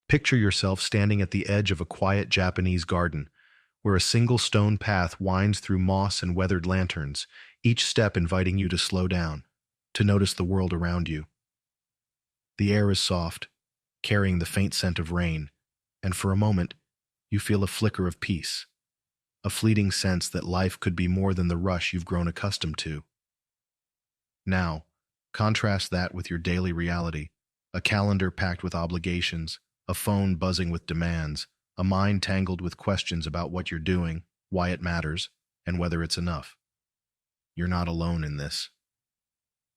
Picture yourself standing at the edge of a quiet Japanese garden, where a single stone path winds through moss and weathered lanterns, each step inviting you to slow down, to notice the world around you. The air is soft, carrying the faint scent of rain, and for a moment, you feel a flicker of peace, a fleeting sense that life could be more than the rush you've grown accustomed to. Now, contrast that with your daily reality, a calendar packed with obligations, a phone buzzing with demands, a mind tangled with questions about what you're doing, why it matters, and whether it's enough. You're not alone in this.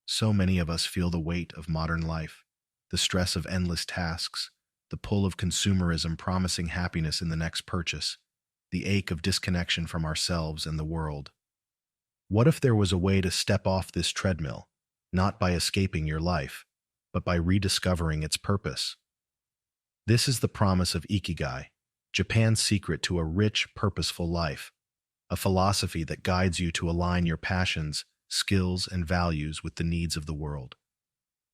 So many of us feel the weight of modern life, the stress of endless tasks, the pull of consumerism promising happiness in the next purchase, the ache of disconnection from ourselves and the world. What if there was a way to step off this treadmill, not by escaping your life, but by rediscovering its purpose? This is the promise of Ikigai, Japan's secret to a rich, purposeful life, a philosophy that guides you to align your passions, skills, and values with the needs of the world.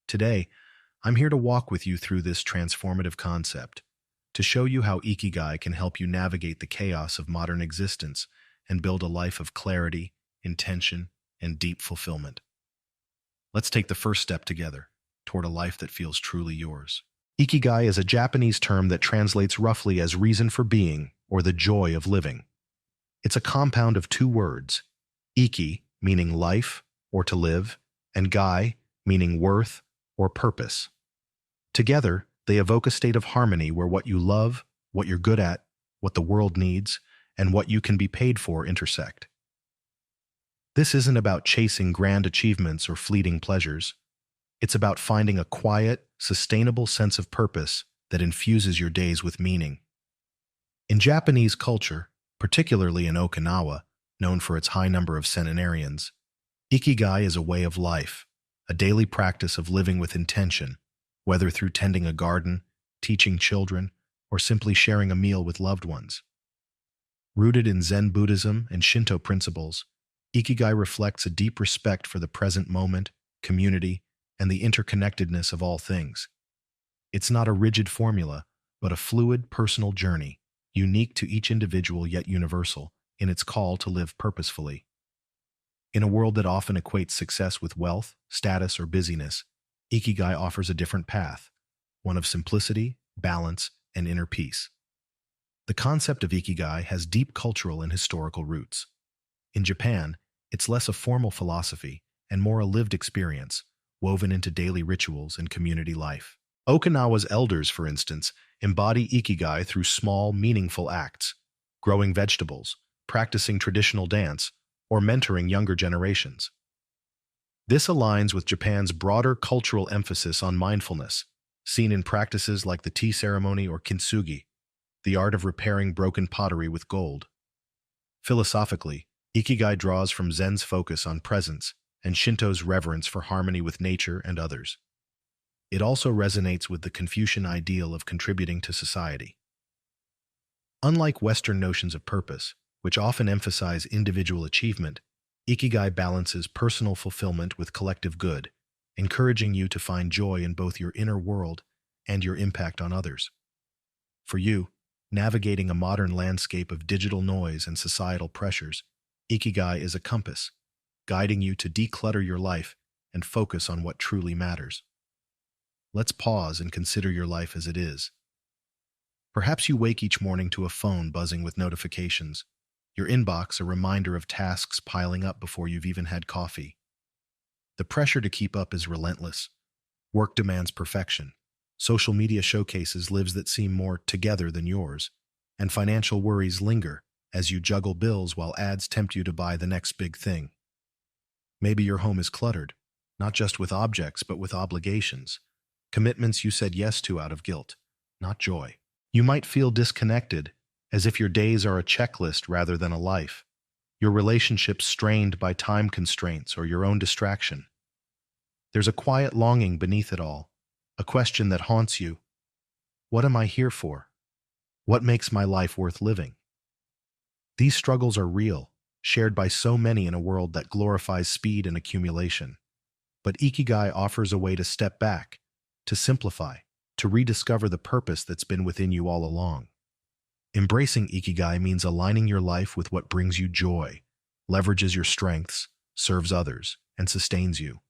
Today, I'm here to walk with you through this transformative concept, to show you how Ikigai can help you navigate the chaos of modern existence and build a life of clarity, intention, and deep fulfillment. Let's take the first step together toward a life that feels truly yours. Ikigai is a Japanese term that translates roughly as reason for being or the joy of living. It's a compound of two words, iki, meaning life or to live, and gai, meaning worth or purpose. Together, they evoke a state of harmony where what you love, what you're good at, what the world needs, and what you can be paid for intersect. This isn't about chasing grand achievements or fleeting pleasures. It's about finding a quiet, sustainable sense of purpose that infuses your days with meaning. In Japanese culture, particularly in Okinawa, known for its high number of centenarians, Ikigai is a way of life, a daily practice of living with intention, whether through tending a garden, teaching children, or simply sharing a meal with loved ones. Rooted in Zen Buddhism and Shinto principles, Ikigai reflects a deep respect for the present moment, community, and the interconnectedness of all things. It's not a rigid formula, but a fluid, personal journey, unique to each individual yet universal in its call to live purposefully. In a world that often equates success with wealth, status, or busyness, Ikigai offers a different path, one of simplicity, balance, and inner peace. The concept of Ikigai has deep cultural and historical roots. In Japan, it's less a formal philosophy and more a lived experience, woven into daily rituals and community life. Okinawa's elders, for instance, embody Ikigai through small, meaningful acts, growing vegetables, practicing traditional dance, or mentoring younger generations. This aligns with Japan's broader cultural emphasis on mindfulness, seen in practices like the tea ceremony or kintsugi, the art of repairing broken pottery with gold. Philosophically, Ikigai draws from Zen's focus on presence and Shinto's reverence for harmony with nature and others. It also resonates with the Confucian ideal of contributing to society. Unlike Western notions of purpose, which often emphasize individual achievement, Ikigai balances personal fulfillment with collective good, encouraging you to find joy in both your inner world and your impact on others. For you, navigating a modern landscape of digital noise and societal pressures, Ikigai is a compass, guiding you to declutter your life and focus on what truly matters. Let's pause and consider your life as it is. Perhaps you wake each morning to a phone buzzing with notifications, your inbox a reminder of tasks piling up before you've even had coffee. The pressure to keep up is relentless. Work demands perfection. Social media showcases lives that seem more together than yours, and financial worries linger as you juggle bills while ads tempt you to buy the next big thing. Maybe your home is cluttered, not just with objects but with obligations, commitments you said yes to out of guilt, not joy. You might feel disconnected, as if your days are a checklist rather than a life, your relationships strained by time constraints or your own distraction. There's a quiet longing beneath it all, a question that haunts you. What am I here for? What makes my life worth living? These struggles are real, shared by so many in a world that glorifies speed and accumulation. But Ikigai offers a way to step back, to simplify, to rediscover the purpose that's been within you all along. Embracing Ikigai means aligning your life with what brings you joy, leverages your strengths, serves others, and sustains you.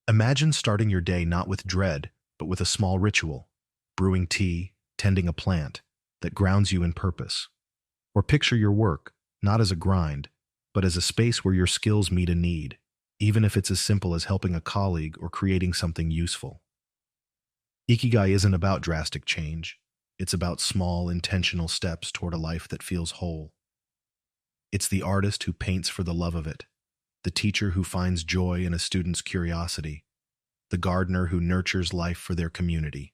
Imagine starting your day not with dread, but with a small ritual, brewing tea, tending a plant, that grounds you in purpose. Or picture your work, not as a grind, but as a space where your skills meet a need, even if it's as simple as helping a colleague or creating something useful. Ikigai isn't about drastic change. It's about small, intentional steps toward a life that feels whole. It's the artist who paints for the love of it, the teacher who finds joy in a student's curiosity, the gardener who nurtures life for their community.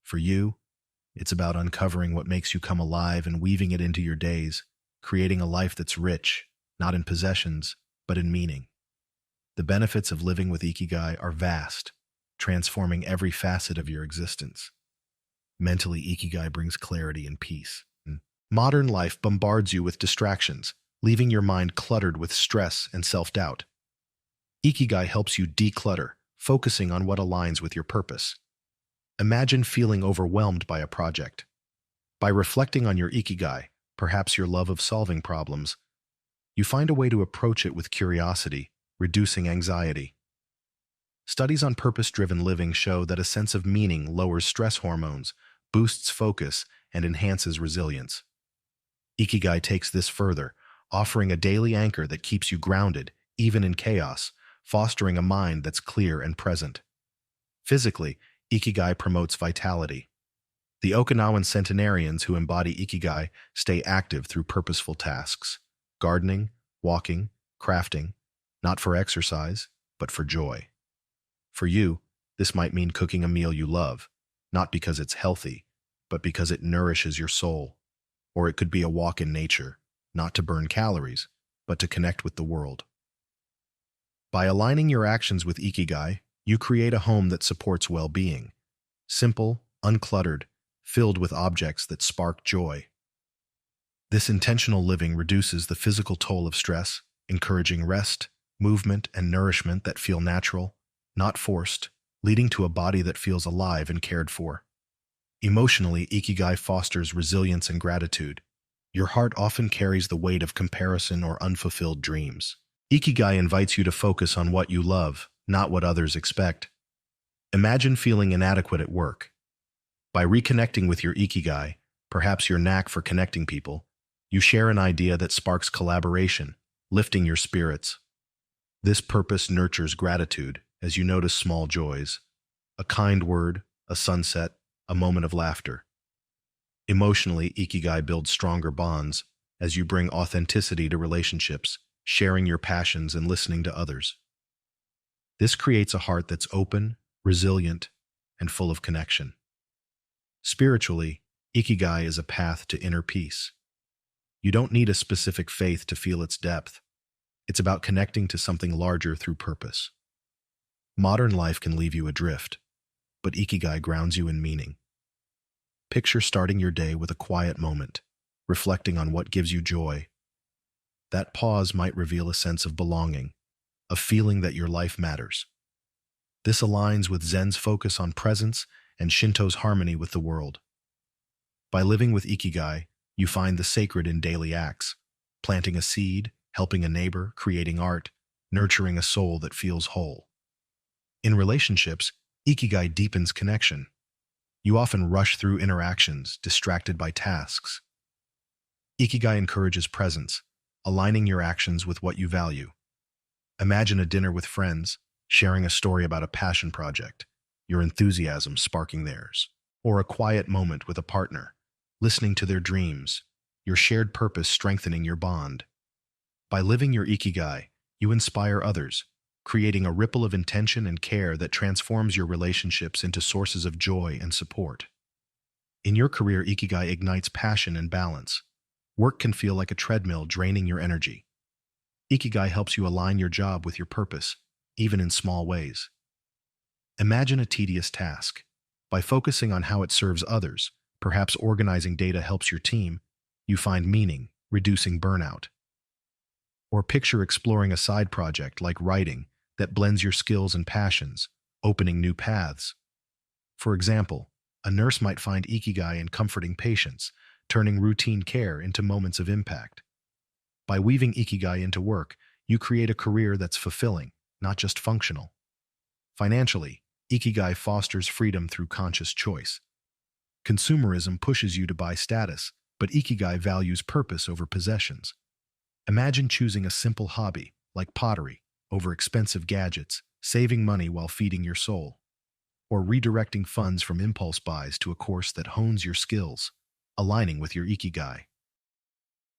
For you, it's about uncovering what makes you come alive and weaving it into your days, creating a life that's rich, not in possessions, but in meaning. The benefits of living with Ikigai are vast, transforming every facet of your existence. Mentally, Ikigai brings clarity and peace. Modern life bombards you with distractions, leaving your mind cluttered with stress and self-doubt. Ikigai helps you declutter, focusing on what aligns with your purpose. Imagine feeling overwhelmed by a project. By reflecting on your Ikigai, perhaps your love of solving problems, you find a way to approach it with curiosity, reducing anxiety. Studies on purpose-driven living show that a sense of meaning lowers stress hormones, boosts focus, and enhances resilience. Ikigai takes this further, offering a daily anchor that keeps you grounded, even in chaos, fostering a mind that's clear and present. Physically, Ikigai promotes vitality. The Okinawan centenarians who embody Ikigai stay active through purposeful tasks, gardening, walking, crafting, not for exercise, but for joy. For you, this might mean cooking a meal you love, not because it's healthy, but because it nourishes your soul. Or it could be a walk in nature, not to burn calories, but to connect with the world. By aligning your actions with Ikigai, you create a home that supports well-being. Simple, uncluttered, filled with objects that spark joy. This intentional living reduces the physical toll of stress, encouraging rest, movement, and nourishment that feel natural, not forced, leading to a body that feels alive and cared for. Emotionally, Ikigai fosters resilience and gratitude. Your heart often carries the weight of comparison or unfulfilled dreams. Ikigai invites you to focus on what you love, not what others expect. Imagine feeling inadequate at work. By reconnecting with your Ikigai, perhaps your knack for connecting people, you share an idea that sparks collaboration, lifting your spirits. This purpose nurtures gratitude as you notice small joys, a kind word, a sunset, a moment of laughter. Emotionally, Ikigai builds stronger bonds as you bring authenticity to relationships, sharing your passions and listening to others. This creates a heart that's open, resilient, and full of connection. Spiritually, Ikigai is a path to inner peace. You don't need a specific faith to feel its depth. It's about connecting to something larger through purpose. Modern life can leave you adrift, but Ikigai grounds you in meaning. Picture starting your day with a quiet moment, reflecting on what gives you joy. That pause might reveal a sense of belonging, a feeling that your life matters. This aligns with Zen's focus on presence and Shinto's harmony with the world. By living with Ikigai, you find the sacred in daily acts, planting a seed, helping a neighbor, creating art, nurturing a soul that feels whole. In relationships, Ikigai deepens connection. You often rush through interactions, distracted by tasks. Ikigai encourages presence, aligning your actions with what you value. Imagine a dinner with friends, sharing a story about a passion project, your enthusiasm sparking theirs. Or a quiet moment with a partner, listening to their dreams, your shared purpose strengthening your bond. By living your Ikigai, you inspire others, creating a ripple of intention and care that transforms your relationships into sources of joy and support. In your career, Ikigai ignites passion and balance. Work can feel like a treadmill draining your energy. Ikigai helps you align your job with your purpose, even in small ways. Imagine a tedious task. By focusing on how it serves others, perhaps organizing data helps your team, you find meaning, reducing burnout. Or picture exploring a side project like writing that blends your skills and passions, opening new paths. For example, a nurse might find ikigai in comforting patients, turning routine care into moments of impact. By weaving ikigai into work, you create a career that's fulfilling, not just functional. Financially, ikigai fosters freedom through conscious choice. Consumerism pushes you to buy status, but ikigai values purpose over possessions. Imagine choosing a simple hobby, like pottery, over expensive gadgets, saving money while feeding your soul. Or redirecting funds from impulse buys to a course that hones your skills, aligning with your ikigai.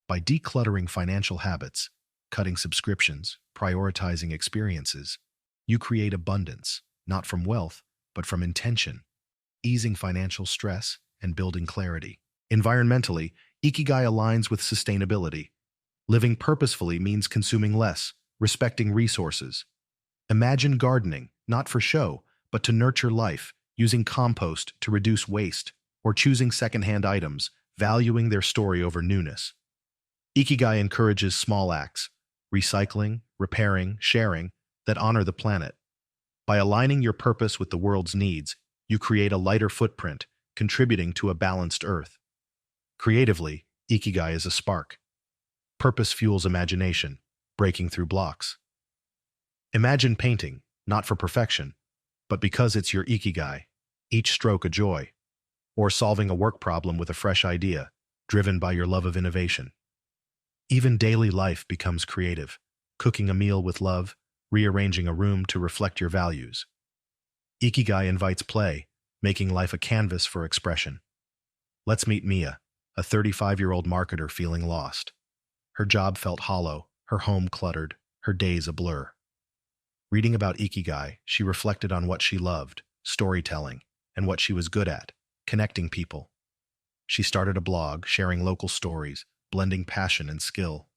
By decluttering financial habits, cutting subscriptions, prioritizing experiences, you create abundance, not from wealth, but from intention, easing financial stress and building clarity. Environmentally, ikigai aligns with sustainability. Living purposefully means consuming less, respecting resources. Imagine gardening, not for show, but to nurture life, using compost to reduce waste, or choosing secondhand items, valuing their story over newness. Ikigai encourages small acts, recycling, repairing, sharing, that honor the planet. By aligning your purpose with the world's needs, you create a lighter footprint, contributing to a balanced earth. Creatively, ikigai is a spark. Purpose fuels imagination, breaking through blocks. Imagine painting, not for perfection, but because it's your ikigai, each stroke a joy. Or solving a work problem with a fresh idea, driven by your love of innovation. Even daily life becomes creative, cooking a meal with love, rearranging a room to reflect your values. Ikigai invites play, making life a canvas for expression. Let's meet Mia, a 35-year-old marketer feeling lost. Her job felt hollow, her home cluttered, her days a blur. Reading about ikigai, she reflected on what she loved, storytelling, and what she was good at, connecting people. She started a blog, sharing local stories, blending passion and skill.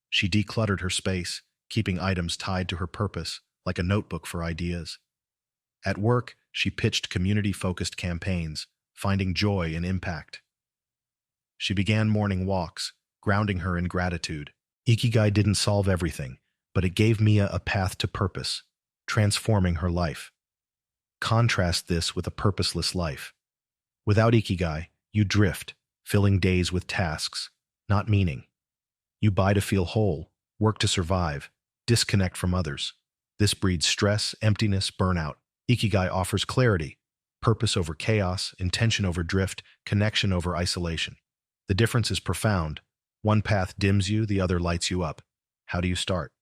She decluttered her space, keeping items tied to her purpose, like a notebook for ideas. At work, she pitched community-focused campaigns, finding joy and impact. She began morning walks, grounding her in gratitude. Ikigai didn't solve everything, but it gave Mia a path to purpose, transforming her life. Contrast this with a purposeless life. Without ikigai, you drift, filling days with tasks, not meaning. You buy to feel whole, work to survive, disconnect from others. This breeds stress, emptiness, burnout. Ikigai offers clarity, purpose over chaos, intention over drift, connection over isolation. The difference is profound. One path dims you, the other lights you up. How do you start?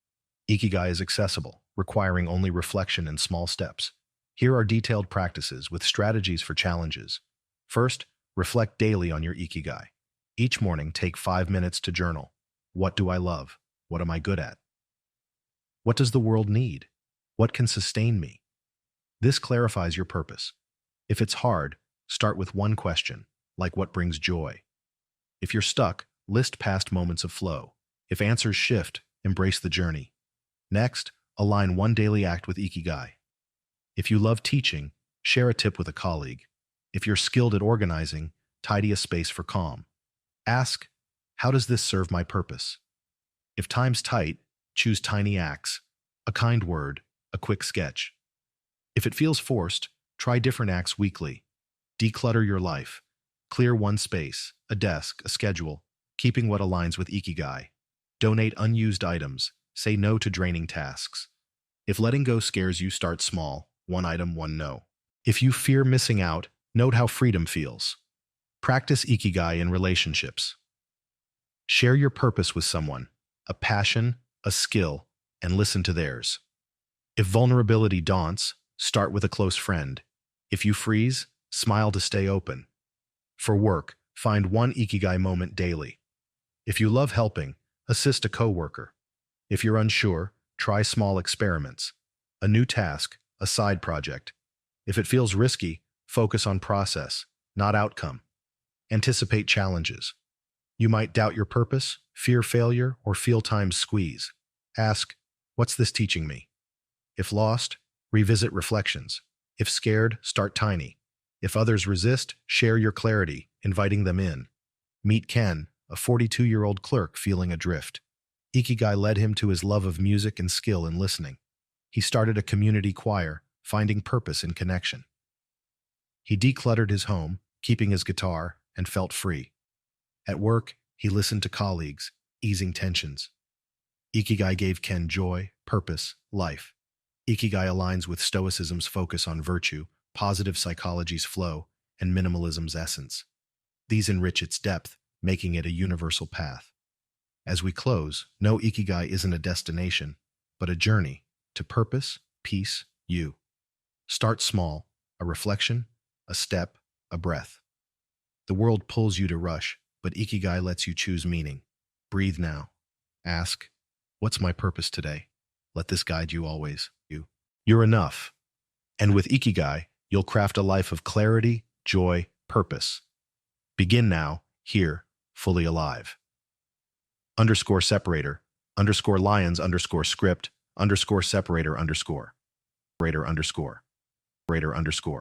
Ikigai is accessible, requiring only reflection and small steps. Here are detailed practices with strategies for challenges. First, reflect daily on your ikigai. Each morning, take 5 minutes to journal. What do I love? What am I good at? What does the world need? What can sustain me? This clarifies your purpose. If it's hard, start with one question, like what brings joy. If you're stuck, list past moments of flow. If answers shift, embrace the journey. Next, align one daily act with ikigai. If you love teaching, share a tip with a colleague. If you're skilled at organizing, tidy a space for calm. Ask, how does this serve my purpose? If time's tight, choose tiny acts, a kind word, a quick sketch. If it feels forced, try different acts weekly. Declutter your life. Clear one space, a desk, a schedule, keeping what aligns with ikigai. Donate unused items. Say no to draining tasks. If letting go scares you, start small. One item, one no. If you fear missing out, note how freedom feels. Practice ikigai in relationships. Share your purpose with someone, a passion, a skill, and listen to theirs. If vulnerability daunts, start with a close friend. If you freeze, smile to stay open. For work, find one ikigai moment daily. If you love helping, assist a coworker. If you're unsure, try small experiments. A new task, a side project. If it feels risky, focus on process, not outcome. Anticipate challenges. You might doubt your purpose, fear failure, or feel time's squeeze. Ask, what's this teaching me? If lost, revisit reflections. If scared, start tiny. If others resist, share your clarity, inviting them in. Meet Ken, a 42-year-old clerk feeling adrift. Ikigai led him to his love of music and skill in listening. He started a community choir, finding purpose in connection. He decluttered his home, keeping his guitar, and felt free. At work, he listened to colleagues, easing tensions. Ikigai gave Ken joy, purpose, life. Ikigai aligns with Stoicism's focus on virtue, positive psychology's flow, and minimalism's essence. These enrich its depth, making it a universal path. As we close, know Ikigai isn't a destination, but a journey to purpose, peace, you. Start small, a reflection, a step, a breath. The world pulls you to rush, but Ikigai lets you choose meaning. Breathe now. Ask, what's my purpose today? Let this guide you always. You're enough. And with Ikigai, you'll craft a life of clarity, joy, purpose. Begin now, here, fully alive. _separator, _lions, _script, _separator, _.